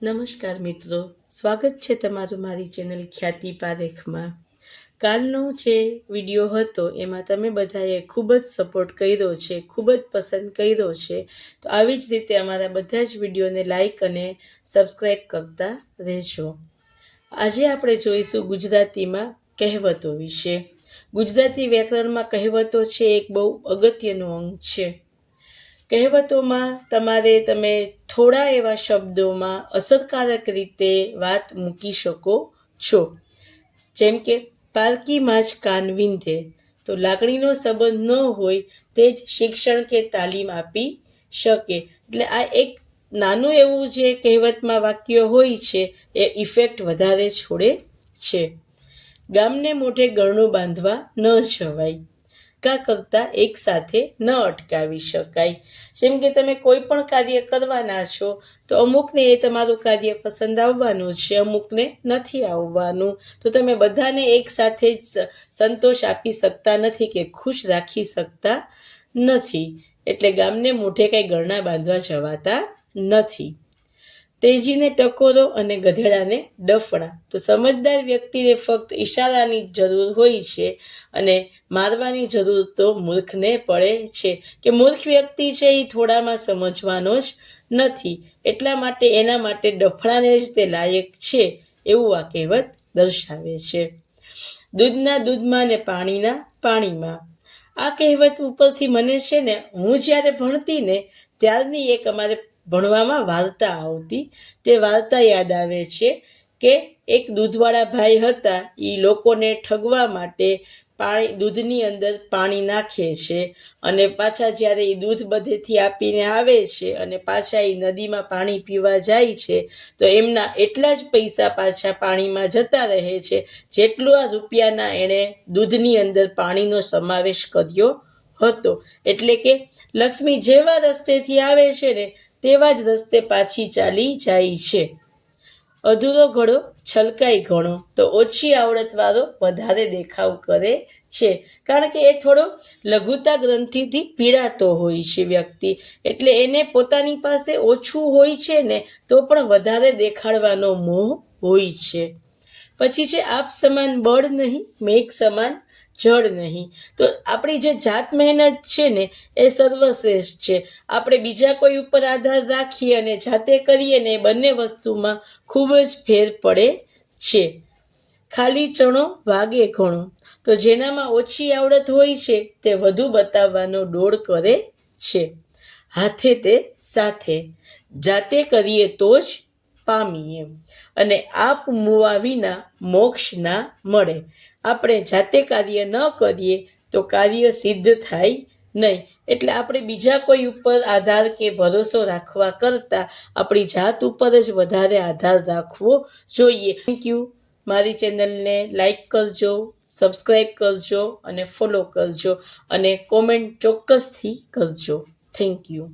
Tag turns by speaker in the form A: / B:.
A: નમસ્કાર મિત્રો, સ્વાગત છે તમારું મારી ચેનલ ખ્યાતિ પારેખમાં. કાલનો જે વિડીયો હતો એમાં તમે બધાએ ખૂબ જ સપોર્ટ કર્યો છે, ખૂબ જ પસંદ કર્યો છે. તો આવી જ રીતે અમારા બધા જ વિડીયોને લાઈક અને સબસ્ક્રાઈબ કરતા રહેજો. આજે આપણે જોઈશું ગુજરાતીમાં કહેવતો વિશે. ગુજરાતી વ્યાકરણમાં કહેવતો છે એક બહુ અગત્યનું અંગ છે. કહેવતોમાં તમે થોડા એવા શબ્દોમાં અસરકારક રીતે વાત મૂકી શકો છો. જેમ કે પારકીમાં જ કાન વિંધે, તો લાગણીનો સંબંધ ન હોય તે જ શિક્ષણ કે તાલીમ આપી શકે. એટલે આ એક નાનું એવું જે કહેવતમાં વાક્ય હોય છે એ ઇફેક્ટ વધારે છોડે છે. ગામને મોઢે ગરણું બાંધવા ન જવાય, કા કરતાં એક સાથે ન અટકાવી શકાય. જેમ કે તમે કોઈ પણ કાર્ય કરવાના છો તો અમુકને એ તમારું કાર્ય પસંદ આવવાનું છે, અમુકને નથી આવવાનું. તો તમે બધાને એક સાથે જ સંતોષ આપી શકતા નથી કે ખુશ રાખી શકતા નથી. એટલે ગામને મોઢે કંઈ ગરણા બાંધવા જવાતા નથી. તેજીને ટકોરો અને ગધેડાને ડફણા. તો સમજદાર વ્યક્તિને ફક્ત ઈશારાની જરૂર હોય છે અને મારવાની જરૂર તો મૂર્ખને પડે છે. કે મૂર્ખ વ્યક્તિ છે એ થોડામાં સમજવાનો જ નથી, એટલા માટે એના માટે ડફણાને જ તે લાયક છે, એવું આ કહેવત દર્શાવે છે. દૂધના દૂધમાં ને પાણીના પાણીમાં. આ કહેવત ઉપરથી મને છે ને, હું જ્યારે ભણતી ને ત્યારની એક અમારે ભણવામાં વાર્તા આવતી, તે વાર્તા યાદ આવે છે કે એક દૂધવાળા ભાઈ હતા. એ લોકોને ઠગવા માટે દૂધની અંદર પાણી નાખે છે અને પાછા જ્યારે એ દૂધ બધેથી આપીને આવે છે અને પાછા એ નદીમાં પાણી પીવા જાય છે તો એમના એટલા જ પૈસા પાછા પાણીમાં જતા રહે છે જેટલું આ રૂપિયાના એણે દૂધની અંદર પાણીનો સમાવેશ કર્યો હતો. એટલે કે લક્ષ્મી જેવા રસ્તેથી આવે છે ને તેવા જ રસ્તે પાછી ચાલી જાય છે. અધૂરો ઘડો છલકાય ઘણો, તો ઓછી આવડતવાળો વધારે દેખાવ કરે છે. કારણ કે એ થોડો લઘુતા ગ્રંથિથી પીડાતો હોય છે વ્યક્તિ, એટલે એને પોતાની પાસે ઓછું હોય છે ને તો પણ વધારે દેખાડવાનો મોહ હોય છે. પછી છે આપ સમાન બળ નહીં, મેઘ સમાન જળ નહીં. તો આપણી જે જાત મહેનત છે ને એ સર્વશ્રેષ્ઠ છે. આપણે બીજા કોઈ ઉપર આધાર રાખીએ અને જાતે કરીએ ને એ બંને વસ્તુમાં ખૂબ જ ફેર પડે છે. ખાલી ચણો વાગે ઘણો. તો જેનામાં ઓછી આવડત હોય છે તે વધુ બતાવવાનો ડોળ કરે છે. હાથે તે સાથે, જાતે કરીએ તો જ પામીએ. અને આપ મુવા વિના મોક્ષ ના મળે. આપણે જાતે કાર્ય ન કરીએ તો કાર્ય સિદ્ધ થાય નહીં. એટલે આપણે બીજા કોઈ ઉપર આધાર કે ભરોસો રાખવા કરતાં આપણી જાત ઉપર જ વધારે આધાર રાખવો જોઈએ. Thank you. મારી ચેનલને લાઈક કરજો, સબસ્ક્રાઈબ કરજો અને ફોલો કરજો અને કોમેન્ટ ચોક્કસથી કરજો. Thank you.